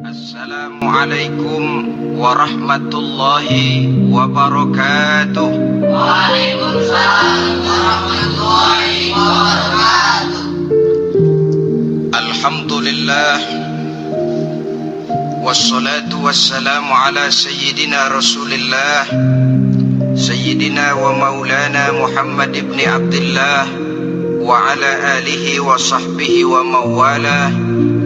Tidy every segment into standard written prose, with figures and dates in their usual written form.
Assalamualaikum warahmatullahi wabarakatuh. Waalaikumsalam warahmatullahi wabarakatuh. Alhamdulillah, wassalatu wassalamu ala sayyidina Rasulillah, sayyidina wa maulana Muhammad ibn Abdullah wa ala alihi wa sahbihi wa mawalah.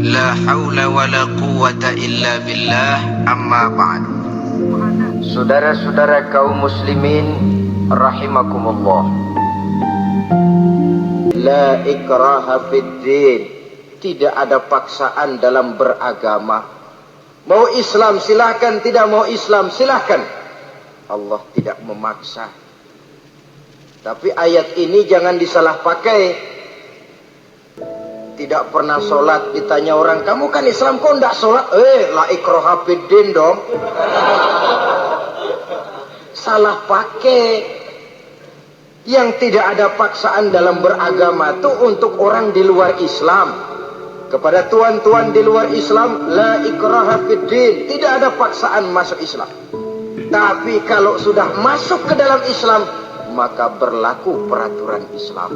La haula wa la quwwata illa billah, amma ba'du. Saudara-saudara kaum muslimin rahimakumullah, la ikraha fid din, tidak ada paksaan dalam beragama. Mau Islam silahkan, tidak mau Islam silahkan. Allah tidak memaksa. Tapi ayat ini jangan disalah pakai. Tidak pernah sholat, ditanya orang, kamu kan Islam kok enggak sholat? La ikraha fid din dong. Salah pakai. Yang tidak ada paksaan dalam beragama itu untuk orang di luar Islam. Kepada tuan-tuan di luar Islam, la ikraha fid din, tidak ada paksaan masuk Islam. Tapi kalau sudah masuk ke dalam Islam, maka berlaku peraturan Islam.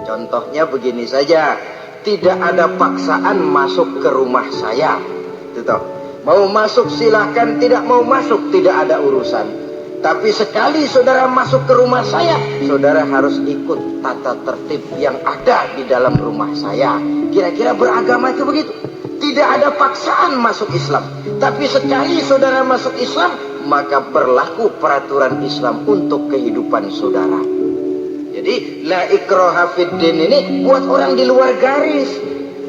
Contohnya begini saja, tidak ada paksaan masuk ke rumah saya. Itu mau masuk silahkan, tidak mau masuk tidak ada urusan. Tapi sekali saudara masuk ke rumah saya, saudara harus ikut tata tertib yang ada di dalam rumah saya. Kira-kira beragama itu begitu. Tidak ada paksaan masuk Islam. Tapi sekali saudara masuk Islam, maka berlaku peraturan Islam untuk kehidupan saudara. Jadi la ikraha fid din ini buat orang di luar garis.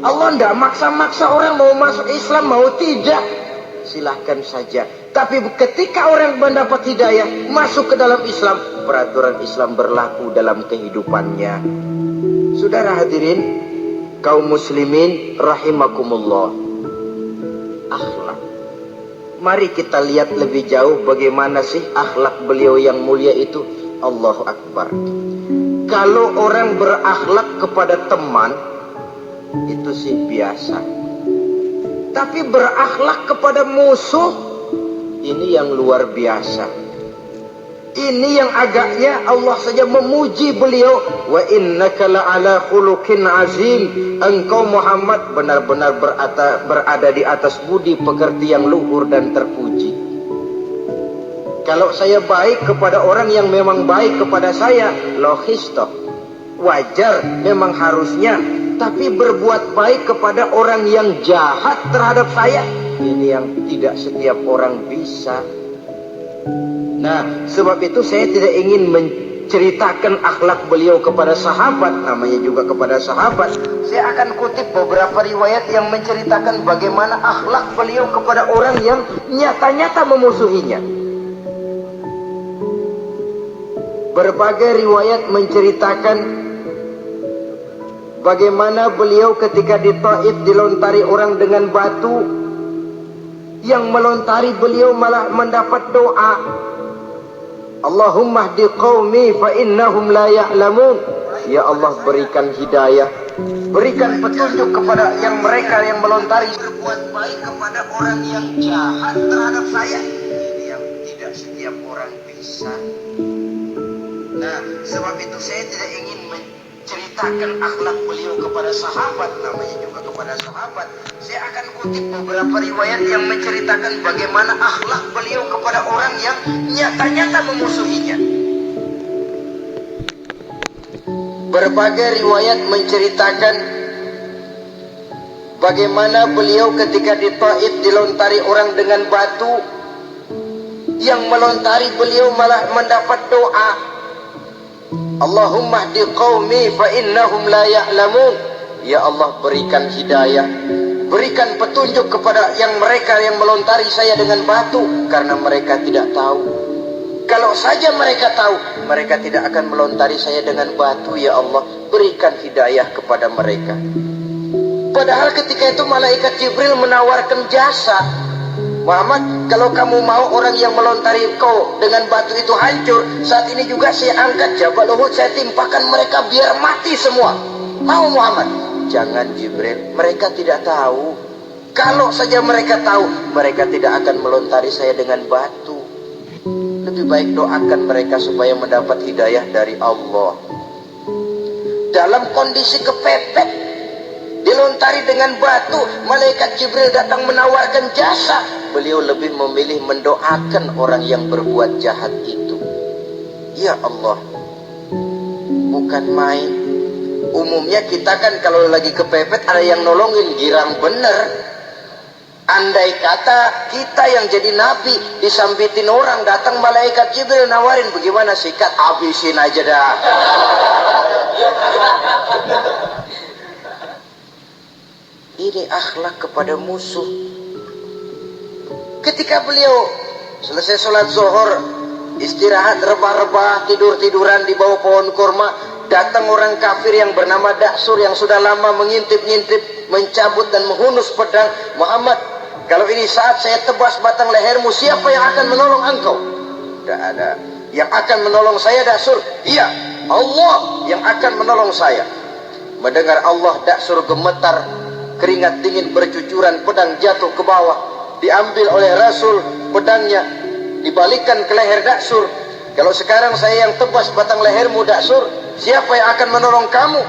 Allah tidak maksa-maksa orang mau masuk Islam mau tidak, silahkan saja. Tapi ketika orang mendapat hidayah masuk ke dalam Islam, peraturan Islam berlaku dalam kehidupannya. Saudara hadirin kaum muslimin rahimakumullah, akhlak. Mari kita lihat lebih jauh bagaimana sih akhlak beliau yang mulia itu. Allahu Akbar. Kalau orang berakhlak kepada teman, itu sih biasa. Tapi berakhlak kepada musuh, ini yang luar biasa. Ini yang agaknya Allah saja memuji beliau. Wa innaka la'ala khuluqin azim. Engkau Muhammad benar-benar berada di atas budi pekerti yang luhur dan terpuji. Kalau saya baik kepada orang yang memang baik kepada saya, logis toh, wajar, memang harusnya. Tapi berbuat baik kepada orang yang jahat terhadap saya, ini yang tidak setiap orang bisa. Nah, sebab itu saya tidak ingin menceritakan akhlak beliau kepada sahabat, namanya juga kepada sahabat. Saya akan kutip beberapa riwayat yang menceritakan bagaimana akhlak beliau kepada orang yang nyata-nyata memusuhinya. Berbagai riwayat menceritakan bagaimana beliau ketika di Taif dilontari orang dengan batu, yang melontari beliau malah mendapat doa, Allahumma hdi qaumi fa innahum la ya'lamun. Ya Allah, berikan hidayah, berikan petunjuk kepada yang mereka yang melontari. Berbuat baik kepada orang yang jahat terhadap saya, ini yang tidak setiap orang bisa. Nah, sebab itu saya tidak ingin menceritakan akhlak beliau kepada sahabat, namanya juga kepada sahabat. Saya akan kutip beberapa riwayat yang menceritakan bagaimana akhlak beliau kepada orang yang nyata-nyata memusuhinya. Berbagai riwayat menceritakan bagaimana beliau ketika di Taif dilontari orang dengan batu, yang melontari beliau malah mendapat doa, Allahumma hdi qaumi fa innahum la ya'lamun. Ya Allah, berikan hidayah, berikan petunjuk kepada yang mereka yang melontari saya dengan batu, karena mereka tidak tahu. Kalau saja mereka tahu, mereka tidak akan melontari saya dengan batu. Ya Allah, berikan hidayah kepada mereka. Padahal ketika itu malaikat Jibril menawarkan jasa. Muhammad, kalau kamu mau orang yang melontari kau dengan batu itu hancur, saat ini juga saya angkat Jabal Uhud, saya timpakan mereka biar mati semua. Mau Muhammad? Jangan Jibril, mereka tidak tahu. Kalau saja mereka tahu, mereka tidak akan melontari saya dengan batu. Lebih baik doakan mereka supaya mendapat hidayah dari Allah. Dalam kondisi kepepet, dilontari dengan batu, malaikat Jibril datang menawarkan jasa. Beliau lebih memilih mendoakan orang yang berbuat jahat itu. Ya Allah, bukan main. Umumnya kita kan kalau lagi kepepet ada yang nolongin, girang bener. Andai kata kita yang jadi nabi, disambitin orang, datang malaikat Jibril nawarin, bagaimana sikat? Habisin aja dah. Ini akhlak kepada musuh. Ketika beliau selesai sholat zuhur, istirahat rebah-rebah, tidur-tiduran di bawah pohon kurma, datang orang kafir yang bernama Daksur yang sudah lama mengintip-ngintip, mencabut dan menghunus pedang. Muhammad, kalau ini saat saya tebas batang lehermu, siapa yang akan menolong engkau? Tidak ada. Yang akan menolong saya Daksur? Iya, Allah yang akan menolong saya. Mendengar Allah, Daksur gemetar, keringat dingin bercucuran, pedang jatuh ke bawah. Diambil oleh Rasul pedangnya, dibalikkan ke leher Daksur. Kalau sekarang saya yang tebas batang lehermu Daksur, siapa yang akan menolong kamu?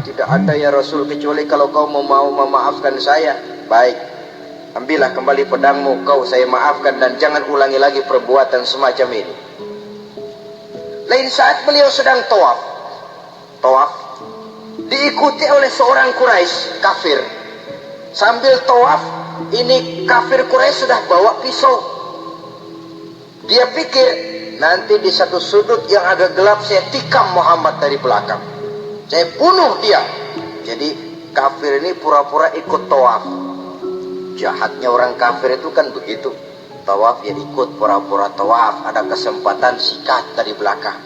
Tidak ada ya Rasul, kecuali kalau kau mau memaafkan saya. Baik, ambillah kembali pedangmu, kau saya maafkan dan jangan ulangi lagi perbuatan semacam ini. Lain saat beliau sedang tawaf, diikuti oleh seorang Quraisy kafir. Sambil tawaf, ini kafir Quraisy sudah bawa pisau. Dia pikir nanti di satu sudut yang agak gelap saya tikam Muhammad dari belakang, saya bunuh dia. Jadi kafir ini pura-pura ikut tawaf. Jahatnya orang kafir itu kan begitu, tawaf ya ikut pura-pura tawaf, ada kesempatan sikat dari belakang.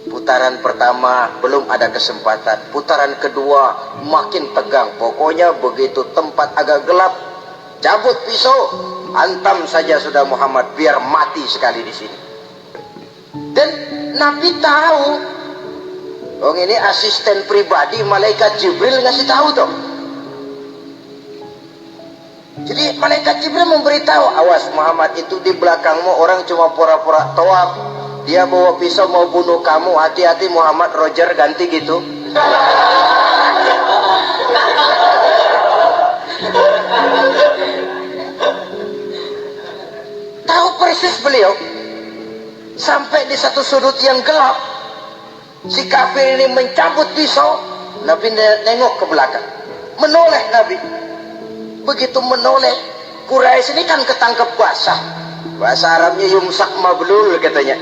Putaran pertama belum ada kesempatan, putaran kedua makin tegang. Pokoknya begitu tempat agak gelap, cabut pisau, hantam saja sudah Muhammad, biar mati sekali di sini. Dan Nabi tahu, oh ini asisten pribadi malaikat Jibril ngasih tahu tuh. Jadi malaikat Jibril memberitahu, awas Muhammad, itu di belakangmu orang cuma pura-pura tawaf, dia bawa pisau mau bunuh kamu, hati-hati Muhammad, Roger ganti gitu. Tahu persis beliau. Sampai di satu sudut yang gelap, si kafir ini mencabut pisau. Nabi nengok ke belakang, menoleh Nabi. Begitu menoleh, Quraisy ini kan ketangkep basah, bahasa Arabnya yumsak mablul katanya,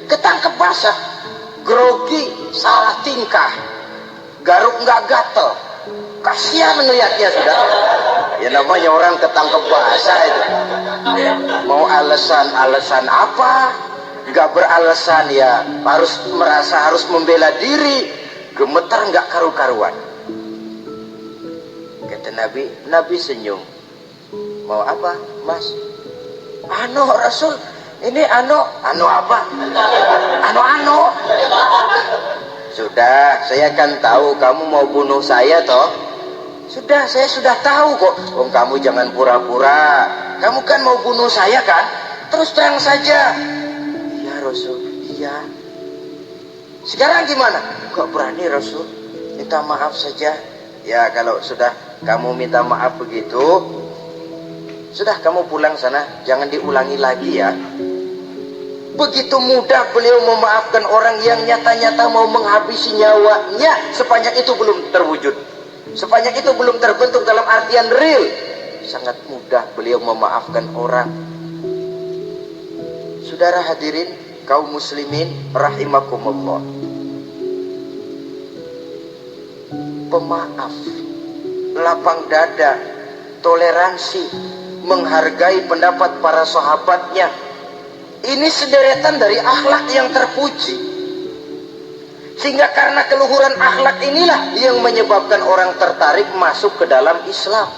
ketangkep basah, grogi, salah tingkah, garuk nggak gatel, kasihan ngelihatnya sudah. Ya namanya orang ketangkep basah itu, mau alasan apa? Nggak beralasan ya, harus merasa harus membela diri, gemetar nggak karu-karuan. Kata Nabi senyum. Mau apa, Mas? Anu Rasul, ini anu apa? Anu. Sudah, saya kan tahu kamu mau bunuh saya toh. Sudah, saya sudah tahu kok. Oh, kamu jangan pura-pura. Kamu kan mau bunuh saya kan? Terus terang saja. Iya Rasul, iya. Sekarang gimana? Kok berani Rasul? Minta maaf saja. Ya kalau sudah kamu minta maaf begitu, sudah kamu pulang sana, jangan diulangi lagi ya. Begitu mudah beliau memaafkan orang yang nyata-nyata mau menghabisi nyawanya. Sepanjang itu belum terwujud, sepanjang itu belum terbentuk dalam artian real. Sangat mudah beliau memaafkan orang. Saudara hadirin kaum muslimin rahimakumullah, pemaaf, lapang dada, toleransi, menghargai pendapat para sahabatnya. Ini sederetan dari akhlak yang terpuji. Sehingga karena keluhuran akhlak inilah yang menyebabkan orang tertarik masuk ke dalam Islam.